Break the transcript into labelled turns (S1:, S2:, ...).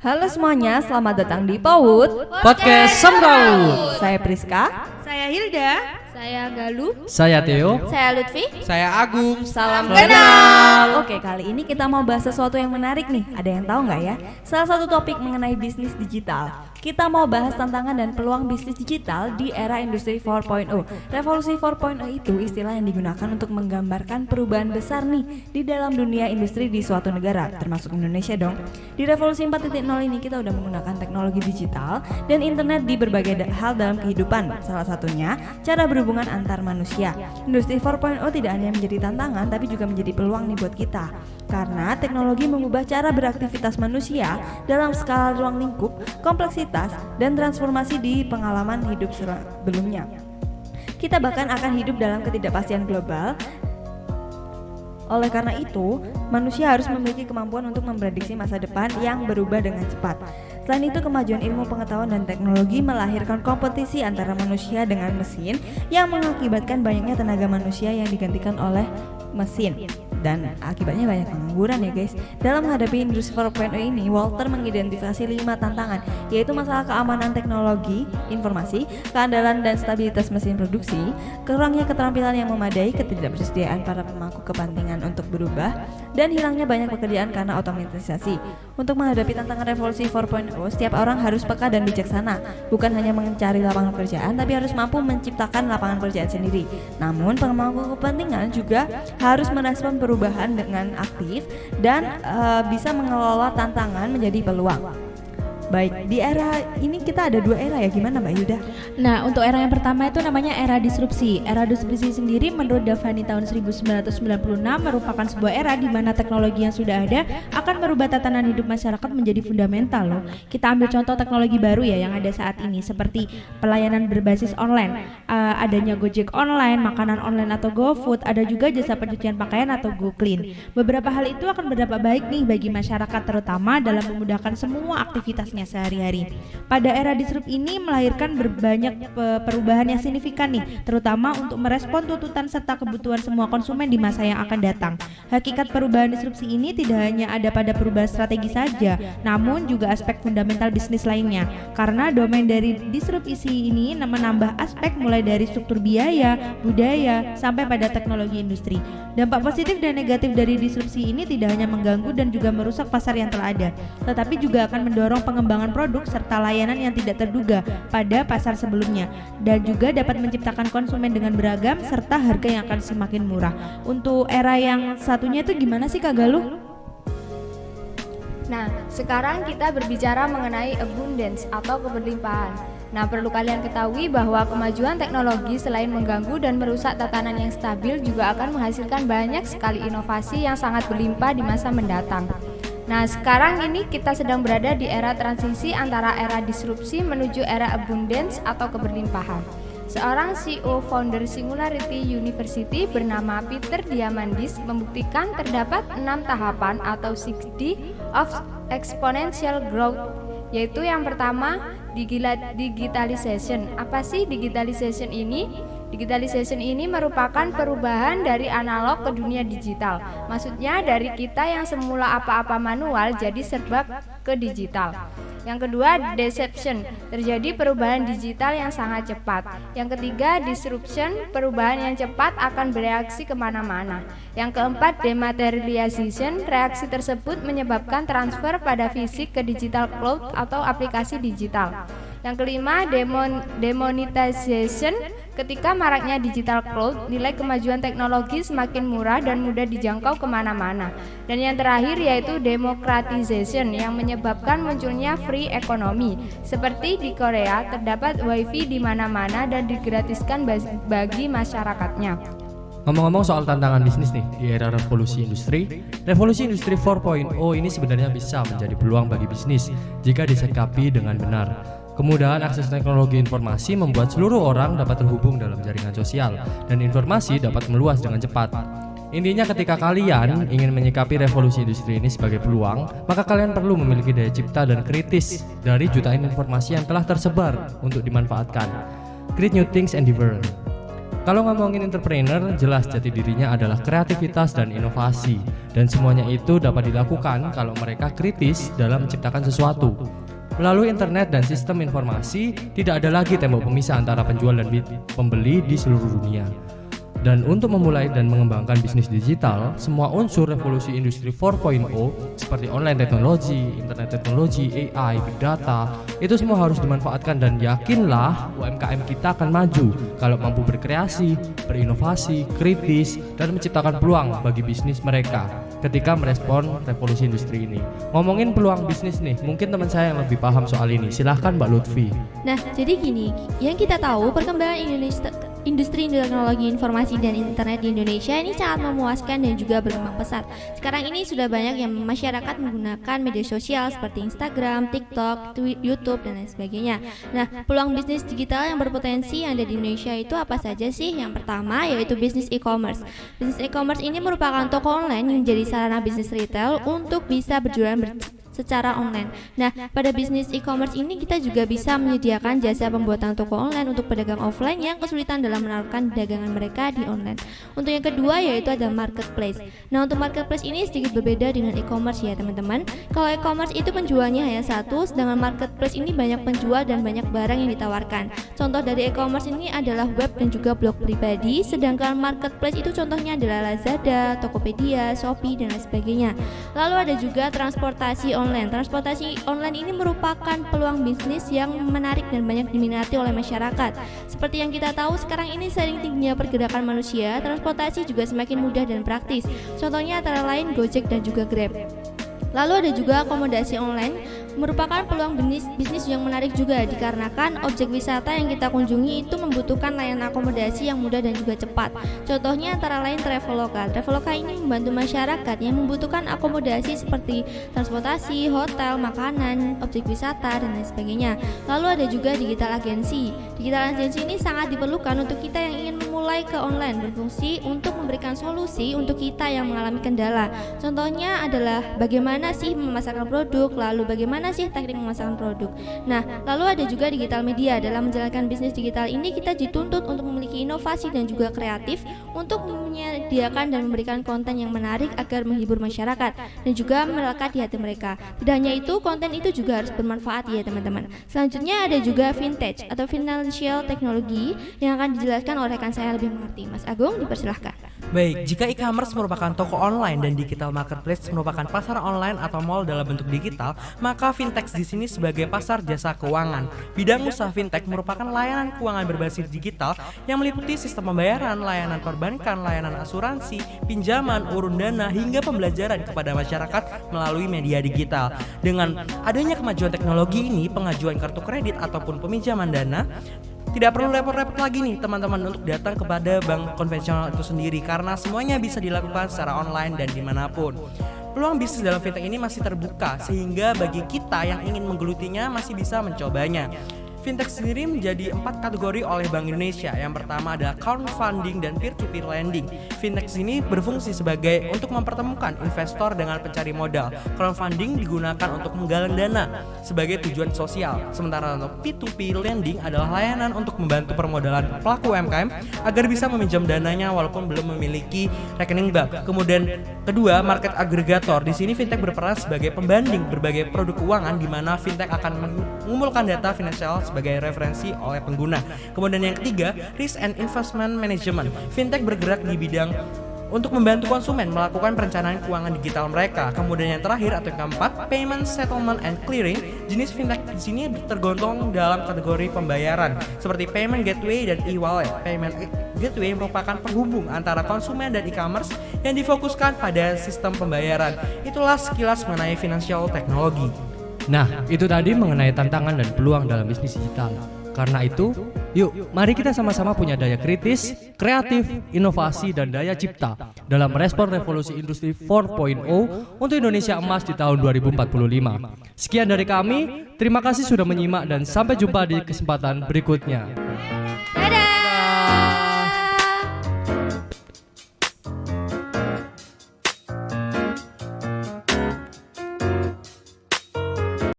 S1: Halo semuanya, selamat datang di PAUD
S2: Podcast Semraut.
S1: Saya Priska.
S3: Saya Hilda.
S4: Saya Galuh.
S2: Saya Theo.
S4: Saya Lutfi.
S5: Saya Agung.
S1: Salam kenal. Oke, kali ini kita mau bahas sesuatu yang menarik nih. Ada yang tahu nggak ya? Salah satu topik mengenai bisnis digital. Kita mau bahas tantangan dan peluang bisnis digital di era industri 4.0. Revolusi 4.0 itu istilah yang digunakan untuk menggambarkan perubahan besar nih di dalam dunia industri di suatu negara, termasuk Indonesia dong. Di revolusi 4.0 ini kita udah menggunakan teknologi digital dan internet di berbagai hal dalam kehidupan. Salah satunya cara berhubungan antar manusia. Industri 4.0 tidak hanya menjadi tantangan tapi juga menjadi peluang nih buat kita. Karena teknologi mengubah cara beraktivitas manusia dalam skala ruang lingkup, kompleksitas, dan transformasi di pengalaman hidup sebelumnya. Kita bahkan akan hidup dalam ketidakpastian global. Oleh karena itu, manusia harus memiliki kemampuan untuk memprediksi masa depan yang berubah dengan cepat. Selain itu, kemajuan ilmu pengetahuan dan teknologi melahirkan kompetisi antara manusia dengan mesin yang mengakibatkan banyaknya tenaga manusia yang digantikan oleh mesin. Dan akibatnya banyak pengangguran ya guys. Dalam menghadapi industri 4.0 ini, Walter mengidentifikasi 5 tantangan, yaitu masalah keamanan teknologi, informasi, keandalan dan stabilitas mesin produksi, kurangnya keterampilan yang memadai, ketidakbersediaan para pemangku kepentingan untuk berubah, dan hilangnya banyak pekerjaan karena otomatisasi. Untuk menghadapi tantangan revolusi 4.0, setiap orang harus peka dan bijaksana, bukan hanya mencari lapangan pekerjaan, tapi harus mampu menciptakan lapangan pekerjaan sendiri. Namun, pemangku kepentingan juga harus merespon perubahan dengan aktif dan bisa mengelola tantangan menjadi peluang. Baik, di era ini kita ada 2 era ya, gimana Mbak Yuda?
S3: Nah, untuk era yang pertama itu namanya era disrupsi. Era disrupsi sendiri menurut Davani tahun 1996 merupakan sebuah era di mana teknologi yang sudah ada akan merubah tatanan hidup masyarakat menjadi fundamental loh. Kita ambil contoh teknologi baru ya yang ada saat ini seperti pelayanan berbasis online, adanya Gojek online, makanan online atau GoFood, ada juga jasa pencucian pakaian atau GoClean. Beberapa hal itu akan berdampak baik nih bagi masyarakat terutama dalam memudahkan semua aktivitasnya sehari-hari. Pada era disrupt ini melahirkan berbanyak perubahan yang signifikan nih, terutama untuk merespon tuntutan serta kebutuhan semua konsumen di masa yang akan datang. Hakikat perubahan disrupsi ini tidak hanya ada pada perubahan strategi saja, namun juga aspek fundamental bisnis lainnya. Karena domain dari disrupsi ini menambah aspek mulai dari struktur biaya, budaya, sampai pada teknologi industri. Dampak positif dan negatif dari disrupsi ini tidak hanya mengganggu dan juga merusak pasar yang telah ada, tetapi juga akan mendorong pengembangan produk serta layanan yang tidak terduga pada pasar sebelumnya, dan juga dapat menciptakan konsumen dengan beragam serta harga yang akan semakin murah. Untuk era yang satunya itu gimana sih Kak Galuh?
S4: Nah, sekarang kita berbicara mengenai abundance atau keberlimpahan. Nah, perlu kalian ketahui bahwa kemajuan teknologi selain mengganggu dan merusak tatanan yang stabil juga akan menghasilkan banyak sekali inovasi yang sangat berlimpah di masa mendatang. Nah, sekarang ini kita sedang berada di era transisi antara era disrupsi menuju era abundance atau keberlimpahan. Seorang CEO founder Singularity University bernama Peter Diamandis membuktikan terdapat 6 tahapan atau 6D of exponential growth, yaitu yang pertama digitalization. Apa sih digitalization ini? Digitalization ini merupakan perubahan dari analog ke dunia digital. Maksudnya dari kita yang semula apa-apa manual jadi serba ke digital. Yang kedua, deception, terjadi perubahan digital yang sangat cepat. Yang ketiga, disruption, perubahan yang cepat akan bereaksi kemana-mana. Yang keempat, dematerialization, reaksi tersebut menyebabkan transfer pada fisik ke digital cloud atau aplikasi digital. Yang kelima, demonetization, ketika maraknya digital cloud, nilai kemajuan teknologi semakin murah dan mudah dijangkau kemana-mana. Dan yang terakhir yaitu democratization, yang menyebabkan munculnya free economy. Seperti di Korea, terdapat wifi di mana-mana dan digratiskan bagi masyarakatnya.
S2: Ngomong-ngomong soal tantangan bisnis nih di era revolusi industri 4.0 ini sebenarnya bisa menjadi peluang bagi bisnis jika disikapi dengan benar. Kemudahan akses teknologi informasi membuat seluruh orang dapat terhubung dalam jaringan sosial dan informasi dapat meluas dengan cepat. Intinya ketika kalian ingin menyikapi revolusi industri ini sebagai peluang, maka kalian perlu memiliki daya cipta dan kritis dari jutaan informasi yang telah tersebar untuk dimanfaatkan. Create new things and the world. Kalau ngomongin entrepreneur, jelas jati dirinya adalah kreativitas dan inovasi. Dan semuanya itu dapat dilakukan kalau mereka kritis dalam menciptakan sesuatu. Melalui internet dan sistem informasi, tidak ada lagi tembok pemisah antara penjual dan pembeli di seluruh dunia. Dan untuk memulai dan mengembangkan bisnis digital, semua unsur revolusi industri 4.0 seperti online teknologi, internet teknologi, AI, big data, itu semua harus dimanfaatkan dan yakinlah UMKM kita akan maju kalau mampu berkreasi, berinovasi, kritis, dan menciptakan peluang bagi bisnis mereka ketika merespon revolusi industri ini. Ngomongin peluang bisnis nih, mungkin teman saya yang lebih paham soal ini. Silahkan Mbak Lutfi.
S3: Nah, jadi gini, yang kita tahu perkembangan industri teknologi informasi dan internet di Indonesia ini sangat memuaskan dan juga berkembang pesat. Sekarang ini sudah banyak yang masyarakat menggunakan media sosial seperti Instagram, TikTok, YouTube dan lain sebagainya. Nah, peluang bisnis digital yang berpotensi yang ada di Indonesia itu apa saja sih? Yang pertama yaitu bisnis e-commerce. Bisnis e-commerce ini merupakan toko online yang menjadi sarana bisnis retail untuk bisa berjualan secara online. Nah, pada bisnis e-commerce ini kita juga bisa menyediakan jasa pembuatan toko online untuk pedagang offline yang kesulitan dalam menawarkan dagangan mereka di online. Untuk yang kedua yaitu ada marketplace. Nah, untuk marketplace ini sedikit berbeda dengan e-commerce ya teman-teman. Kalau e-commerce itu penjualnya hanya satu, sedangkan marketplace ini banyak penjual dan banyak barang yang ditawarkan. Contoh dari e-commerce ini adalah web dan juga blog pribadi, sedangkan marketplace itu contohnya adalah Lazada, Tokopedia, Shopee dan lain sebagainya. Lalu ada juga transportasi online. Transportasi online ini merupakan peluang bisnis yang menarik dan banyak diminati oleh masyarakat. Seperti yang kita tahu sekarang ini sering tingginya pergerakan manusia, transportasi juga semakin mudah dan praktis. Contohnya antara lain Gojek dan juga Grab. Lalu ada juga akomodasi online, merupakan peluang bisnis yang menarik juga dikarenakan objek wisata yang kita kunjungi itu membutuhkan layanan akomodasi yang mudah dan juga cepat. Contohnya antara lain Traveloka. Traveloka ini membantu masyarakat yang membutuhkan akomodasi seperti transportasi, hotel, makanan, objek wisata dan lain sebagainya. Lalu ada juga digital agency. Digital agency ini sangat diperlukan untuk kita yang ingin memulai ke online, berfungsi untuk memberikan solusi untuk kita yang mengalami kendala. Contohnya adalah bagaimana sih memasarkan produk, lalu bagaimana sih teknik memasarkan produk. Nah, lalu ada juga digital media. Dalam menjalankan bisnis digital ini kita dituntut untuk memiliki inovasi dan juga kreatif untuk menyediakan dan memberikan konten yang menarik agar menghibur masyarakat dan juga melekat di hati mereka. Tidak hanya itu, konten itu juga harus bermanfaat ya teman-teman. Selanjutnya ada juga vintage atau financial technology yang akan dijelaskan oleh rekan saya lebih mengerti. Mas Agung, dipersilahkan.
S5: Baik, jika e-commerce merupakan toko online dan digital marketplace merupakan pasar online atau mall dalam bentuk digital, maka fintech di sini sebagai pasar jasa keuangan. Bidang usaha fintech merupakan layanan keuangan berbasis digital yang meliputi sistem pembayaran, layanan perbankan, layanan asuransi, pinjaman, urun dana hingga pembelajaran kepada masyarakat melalui media digital. Dengan adanya kemajuan teknologi ini, pengajuan kartu kredit ataupun peminjaman dana tidak perlu repot-repot lagi nih teman-teman untuk datang kepada bank konvensional itu sendiri karena semuanya bisa dilakukan secara online dan dimanapun. Peluang bisnis dalam fintech ini masih terbuka sehingga bagi kita yang ingin menggelutinya masih bisa mencobanya. Fintech sendiri menjadi 4 kategori oleh Bank Indonesia. Yang pertama adalah crowdfunding dan peer-to-peer lending. Fintech ini berfungsi sebagai untuk mempertemukan investor dengan pencari modal. Crowdfunding digunakan untuk menggalang dana sebagai tujuan sosial. Sementara untuk P2P lending adalah layanan untuk membantu permodalan pelaku UMKM agar bisa meminjam dananya walaupun belum memiliki rekening bank. Kemudian kedua, market aggregator. Di sini fintech berperan sebagai pembanding berbagai produk keuangan di mana fintech akan mengumpulkan data finansial sebagai referensi oleh pengguna. Kemudian yang ketiga, risk and investment management. Fintech bergerak di bidang untuk membantu konsumen melakukan perencanaan keuangan digital mereka. Kemudian yang terakhir atau yang keempat, payment settlement and clearing. Jenis fintech di sini tergolong dalam kategori pembayaran seperti payment gateway dan e-wallet. Payment gateway merupakan penghubung antara konsumen dan e-commerce yang difokuskan pada sistem pembayaran. Itulah sekilas mengenai financial technology.
S2: Nah, itu tadi mengenai tantangan dan peluang dalam bisnis digital. Karena itu, yuk mari kita sama-sama punya daya kritis, kreatif, inovasi, dan daya cipta dalam merespon revolusi industri 4.0 untuk Indonesia emas di tahun 2045. Sekian dari kami, terima kasih sudah menyimak dan sampai jumpa di kesempatan berikutnya.
S3: Dadah!